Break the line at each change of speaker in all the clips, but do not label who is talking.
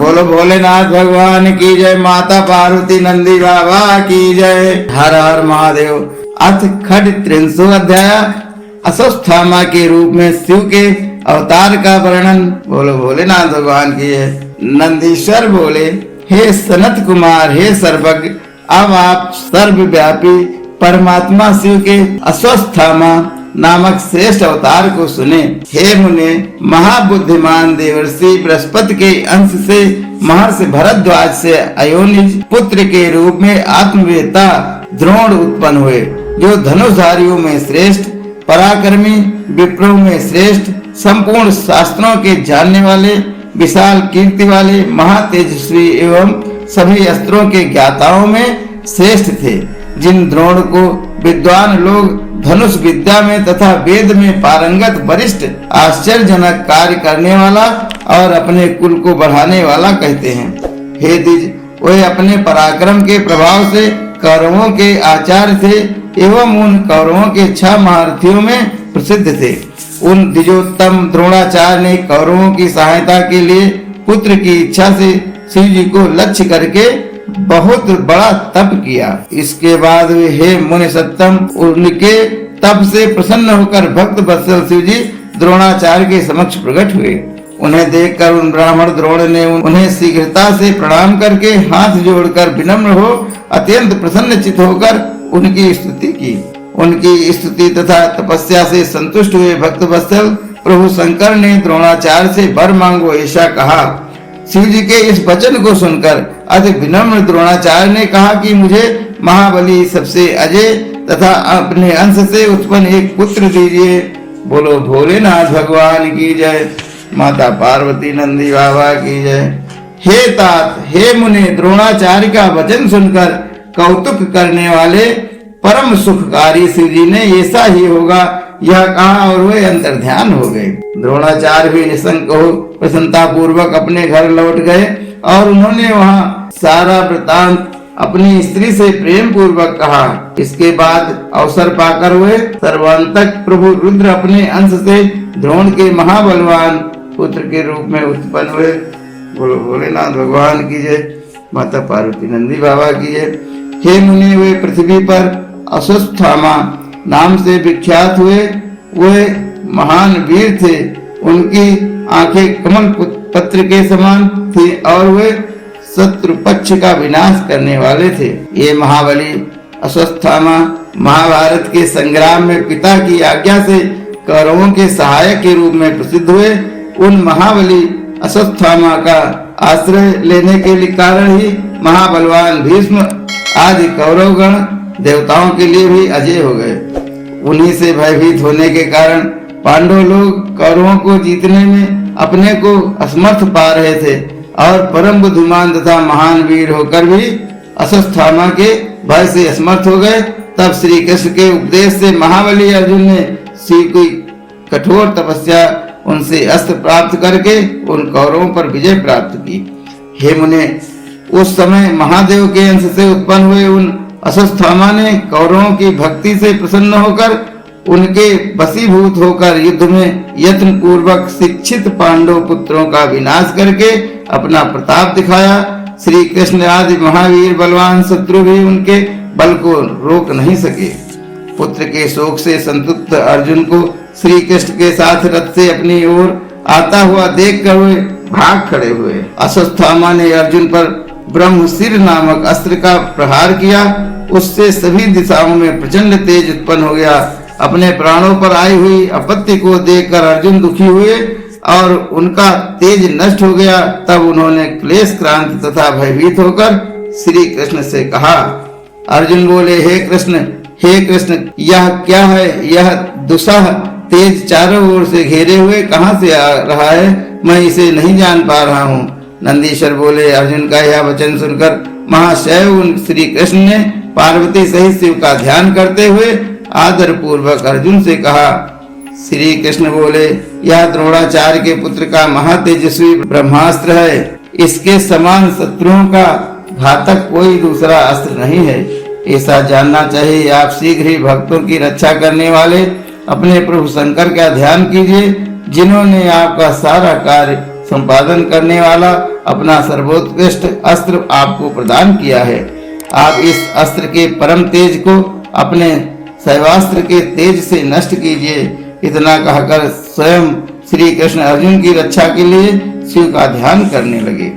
बोलो भोलेनाथ भगवान की जय, माता पार्वती नंदी बाबा की जय। हर हर महादेव। अथ खड 300 अध्याय अश्वत्थामा के रूप में शिव के अवतार का वर्णन। बोलो भोलेनाथ भगवान की जय। नंदीश्वर बोले, हे सनत कुमार, हे सर्वज्ञ, अब आप सर्वव्यापी परमात्मा शिव के अश्वत्थामा नामक श्रेष्ठ अवतार को सुने। हे मुने, महाबुद्धिमान देवर्षि बृहस्पति के अंश से महर्षि भरद्वाज से अयोनिज पुत्र के रूप में आत्मवेता द्रोण उत्पन्न हुए, जो धनुषधारियों में श्रेष्ठ, पराक्रमी, विप्रों में श्रेष्ठ, संपूर्ण शास्त्रों के जानने वाले, विशाल कीर्ति वाले, महातेजस्वी एवं सभी अस्त्रों के ज्ञाताओं में श्रेष्ठ थे। जिन द्रोण को विद्वान लोग धनुष विद्या में तथा वेद में पारंगत, वरिष्ठ, आश्चर्यजनक कार्य करने वाला और अपने कुल को बढ़ाने वाला कहते हैं। हे द्विज, वे अपने पराक्रम के प्रभाव से कौरवों के आचार्य थे एवं उन कौरवों के 6 महारथियों में प्रसिद्ध थे। उन द्विजोत्तम द्रोणाचार्य ने कौरवों की सहायता के लिए पुत्र की इच्छा से शिव जी को लक्ष्य करके बहुत बड़ा तप किया। इसके बाद वे, हे मुनि सत्तम, उनके तप से प्रसन्न होकर भक्त वत्सल शिव जी द्रोणाचार्य के समक्ष प्रकट हुए। उन्हें देखकर उन ब्राह्मण द्रोण ने उन्हें शीघ्रता से प्रणाम करके हाथ जोड़कर विनम्र हो अत्यंत प्रसन्नचित होकर उनकी स्तुति की। उनकी स्तुति तथा तपस्या से संतुष्ट हुए भक्त वत्सल प्रभु शंकर ने द्रोणाचार्य से वर मांगो ऐसा कहा। शिव जी के इस वचन को सुनकर अति विनम्र द्रोणाचार्य ने कहा कि मुझे महाबली, सबसे अजय तथा अपने अंश से उत्पन्न एक पुत्र दीजिए। बोलो भोलेनाथ भगवान की जय, माता पार्वती नंदी बाबा की जय। हे तात, हे मुने, द्रोणाचार्य का वचन सुनकर कौतुक करने वाले परम सुखकारी शिव जी ने ऐसा ही होगा यह कहा और वे अंतर्ध्यान हो गए। द्रोणाचार्य भी निशंक हो प्रसन्नता पूर्वक अपने घर लौट गए और उन्होंने वहाँ सारा वृतांत अपनी स्त्री से प्रेम पूर्वक कहा। इसके बाद अवसर पाकर हुए सर्वांतक प्रभु रुद्र अपने अंश से द्रोण के महाबलवान पुत्र के रूप में उत्पन्न हुए। बोलो भोलेनाथ भगवान की जय, माता पार्वती नंदी बाबा की जय। हे मुनि, वे पृथ्वी पर अश्वत्थामा नाम से विख्यात हुए। वे महान वीर थे। उनकी आंखें कमल पत्र के समान थी और वे शत्रु पक्ष का विनाश करने वाले थे। ये महाबली अश्वत्थामा महाभारत के संग्राम में पिता की आज्ञा से कौरवों के सहायक के रूप में प्रसिद्ध हुए। उन महाबली अश्वत्थामा का आश्रय लेने के कारण ही महाबलवान भीष्म आदि कौरवगण देवताओं के लिए भी अजय हो गए। उन्हीं से भयभीत होने के कारण पांडव लोग कौरवों को जीतने में अपने को असमर्थ पा रहे थे और परम बुद्धिमान तथा महान वीर होकर भी अश्वत्थामा के भय से असमर्थ हो गए। तब श्री कृष्ण के उपदेश से महाबली अर्जुन ने शिव की कठोर तपस्या उनसे अस्त्र प्राप्त करके उन कौरवों पर विजय प्राप्त की। हे मुने, उस समय महादेव के अंश से उत्पन्न हुए उन अश्वत्थामा ने कौरवों की भक्ति से प्रसन्न होकर उनके वशीभूत होकर युद्ध में यत्न पूर्वक शिक्षित पांडव पुत्रों का विनाश करके अपना प्रताप दिखाया। श्री कृष्ण आदि महावीर बलवान शत्रु भी उनके बल को रोक नहीं सके। पुत्र के शोक से संतुष्ट अर्जुन को श्री कृष्ण के साथ रथ से अपनी ओर आता हुआ देखकर वे भाग खड़े हुए। अश्वत्थामा ने अर्जुन पर ब्रह्मशिर नामक अस्त्र का प्रहार किया। उससे सभी दिशाओं में प्रचंड तेज उत्पन्न हो गया। अपने प्राणों पर आई हुई आपत्ति को देखकर अर्जुन दुखी हुए और उनका तेज नष्ट हो गया। तब उन्होंने क्लेश क्रांत तथा भयभीत होकर श्री कृष्ण से कहा। अर्जुन बोले, हे कृष्ण, यह क्या है? यह दुस्सह तेज चारों ओर से घेरे हुए कहाँ से आ रहा है? मैं इसे नहीं जान पा रहा हूँ। नंदीश्वर बोले, अर्जुन का यह वचन सुनकर महाशैव श्री कृष्ण ने पार्वती सहित शिव का ध्यान करते हुए आदर पूर्वक अर्जुन से कहा। श्री कृष्ण बोले, यह द्रोणाचार्य के पुत्र का महातेजस्वी ब्रह्मास्त्र है। इसके समान शत्रुओं का घातक कोई दूसरा अस्त्र नहीं है। ऐसा जानना चाहिए। आप शीघ्र ही भक्तों की रक्षा करने वाले अपने प्रभु शंकर का ध्यान कीजिए, जिन्होंने आपका सारा कार्य संपादन करने वाला अपना सर्वोत्कृष्ट अस्त्र आपको प्रदान किया है। आप इस अस्त्र के परम तेज को अपने शैवास्त्र के तेज से नष्ट कीजिए। इतना कहकर स्वयं श्री कृष्ण अर्जुन की रक्षा के लिए शिव का ध्यान करने लगे।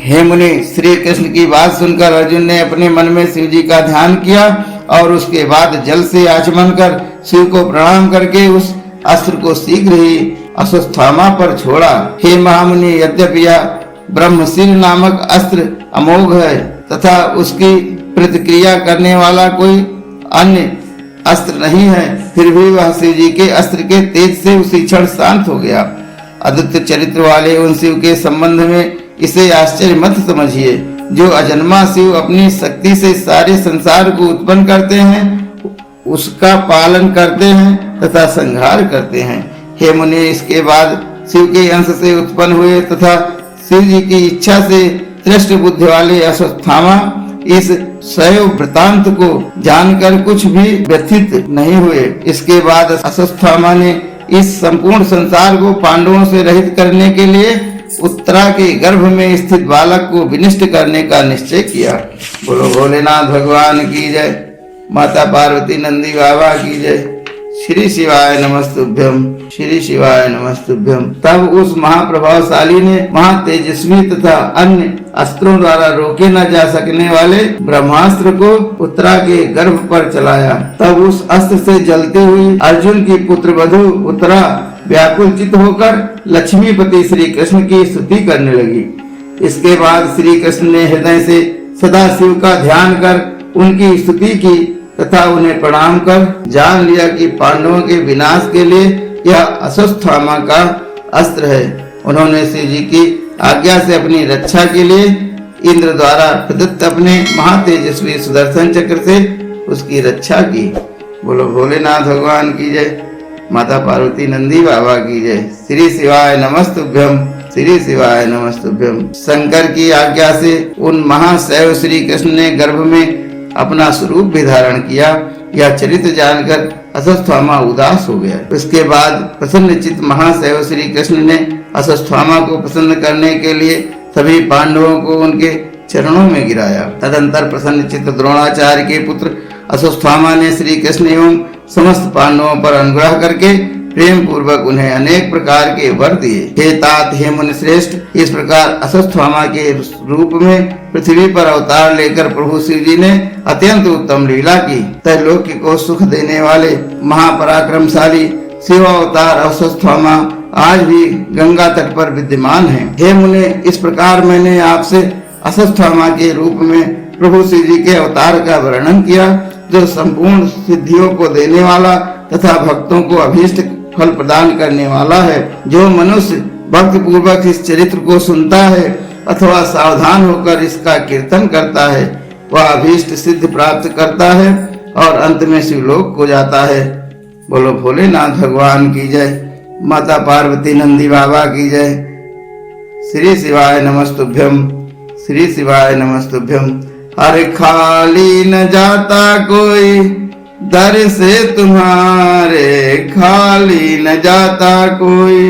हे मुनि, श्री कृष्ण की बात सुनकर अर्जुन ने अपने मन में शिव जी का ध्यान किया और उसके बाद जल से आचमन कर शिव को प्रणाम करके उस अस्त्र को शीघ्र ही अश्वत्थामा पर छोड़ा। हे महामुनि, यद्यपि यह ब्रह्मशील नामक अस्त्र अमोघ है तथा उसकी प्रतिक्रिया करने वाला कोई अन्य अस्त्र नहीं है, फिर भी वह शिव जी के अस्त्र के तेज से उसी क्षण शांत हो गया। अद्भुत चरित्र वाले उन शिव के संबंध में इसे आश्चर्य मत समझिए। जो अजन्मा शिव अपनी शक्ति से सारे संसार को उत्पन्न करते हैं, उसका पालन करते हैं तथा संहार करते हैं। हे मुनि, इसके बाद शिव के अंश से उत्पन्न हुए तथा शिव जी की इच्छा से श्रेष्ठ बुद्धि वाले अश्वत्थामा इस शैव वृतांत को जानकर कुछ भी व्यथित नहीं हुए। इसके बाद अश्वत्थामा ने इस संपूर्ण संसार को पांडवों से रहित करने के लिए उत्तरा के गर्भ में स्थित बालक को विनिष्ट करने का निश्चय किया। बोलो भोलेनाथ भगवान की जय, माता पार्वती नंदी बाबा की जय। श्री शिवाय नमस्तुभ्यम, श्री शिवाय नमस्तुभ्यम। तब उस महाप्रभावशाली ने महातेजस्वी तथा अन्य अस्त्रों द्वारा रोके न जा सकने वाले ब्रह्मास्त्र को उत्तरा के गर्भ पर चलाया। तब उस अस्त्र से जलती हुई अर्जुन की पुत्र वधु उत्तरा व्याकुल चित्त होकर लक्ष्मीपति श्री कृष्ण की स्तुति करने लगी। इसके बाद श्री कृष्ण ने हृदय से सदा शिव का ध्यान कर उनकी स्तुति की तथा उन्हें प्रणाम कर जान लिया कि पांडवों के विनाश के लिए यह अश्वत्थामा का अस्त्र है। उन्होंने शिव जी की आज्ञा से अपनी रक्षा के लिए इंद्र द्वारा प्रदत्त अपने महातेजस्वी सुदर्शन चक्र से उसकी रक्षा की। बोलो भोलेनाथ भगवान की जय, माता पार्वती नंदी बाबा की जय। श्री शिवाय नमस्तुभ्यम, श्री शिवाय नमस्तुभ्यम। शंकर की आज्ञा से उन महाशैव श्री कृष्ण ने गर्भ में अपना स्वरूप भी धारण किया। यह चरित्र जानकर अश्वत्थामा उदास हो गया। उसके बाद प्रसन्न चित्त महाशैव श्री कृष्ण ने अश्वत्थामा को प्रसन्न करने के लिए सभी पांडवों को उनके चरणों में गिराया। तदंतर प्रसन्न चित्त द्रोणाचार्य के पुत्र अश्वत्थामा ने श्री कृष्ण एवं समस्त पांडवों पर अनुग्रह करके प्रेम पूर्वक उन्हें अनेक प्रकार के वर दिए। हे तात, हे मुनि श्रेष्ठ, इस प्रकार अश्वत्थामा के रूप में पृथ्वी पर अवतार लेकर प्रभु शिव जी ने अत्यंत उत्तम लीला की। त्रैलोक्य को सुख देने वाले महापराक्रमशाली शिव अवतार अश्वत्थामा आज भी गंगा तट पर विद्यमान है। हे मुनि, इस प्रकार मैंने आपसे अश्वत्थामा के रूप में प्रभु शिव जी के अवतार का वर्णन किया, जो संपूर्ण सिद्धियों को देने वाला तथा भक्तों को अभीष्ट फल प्रदान करने वाला है। जो मनुष्य भक्ति पूर्वक इस चरित्र को सुनता है अथवा सावधान होकर इसका कीर्तन करता है, वह अभीष्ट सिद्ध प्राप्त करता है और अंत में शिवलोक को जाता है। बोलो भोलेनाथ भगवान की जय, माता पार्वती नंदी बाबा की जय। श्री शिवाय नमस्तुभ्यम, श्री शिवाय नमस्तुभ्यम। हर खाली न जाता कोई दर से तुम्हारे, खाली न जाता कोई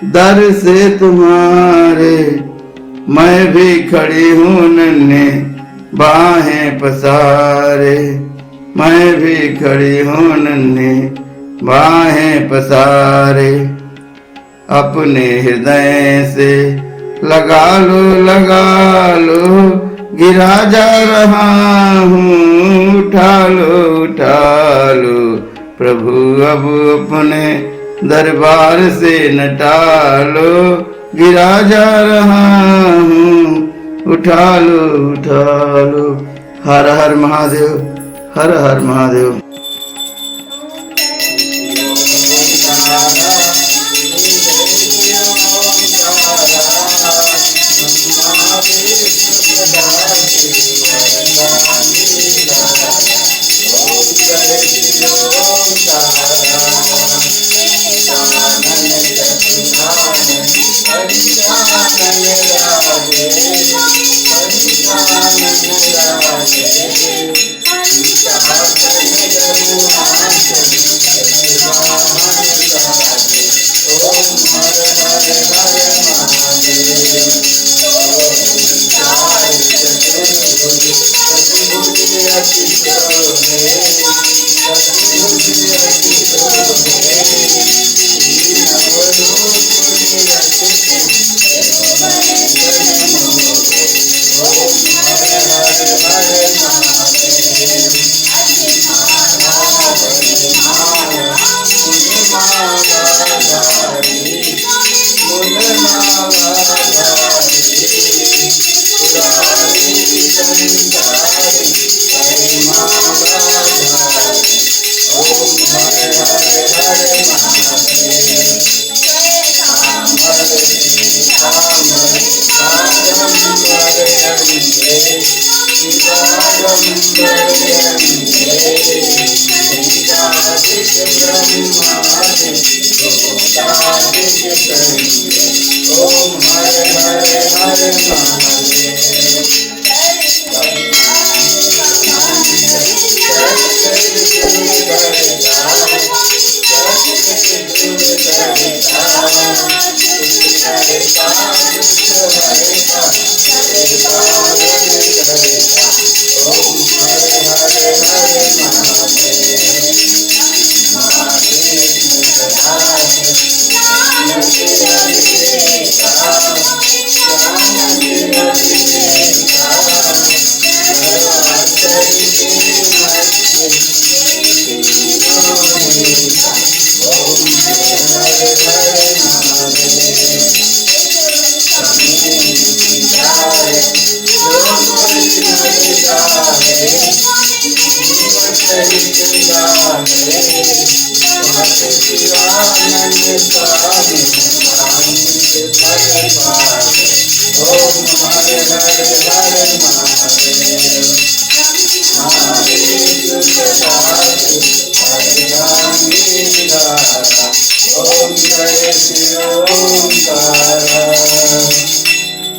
दर से तुम्हारे। मैं भी खड़ी हूँ नन्हे बाहें पसारे, मैं भी खड़ी हूँ नन्हे बाहें पसारे। अपने हृदय से लगा लो गिरा जा रहा हूँ, उठा लो प्रभु अब अपने दरबार से न टालो। गिरा जा रहा हूँ, उठा लो। हर हर महादेव, हर हर महादेव।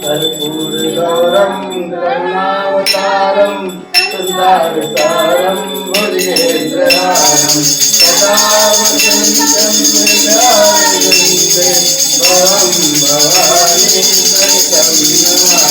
कर्पूर गौरम करुणावतारम संसारसारम भुजगेन्द्रहारम सदा वसन्तं हृदयारविन्दे भवं भवानी सहितं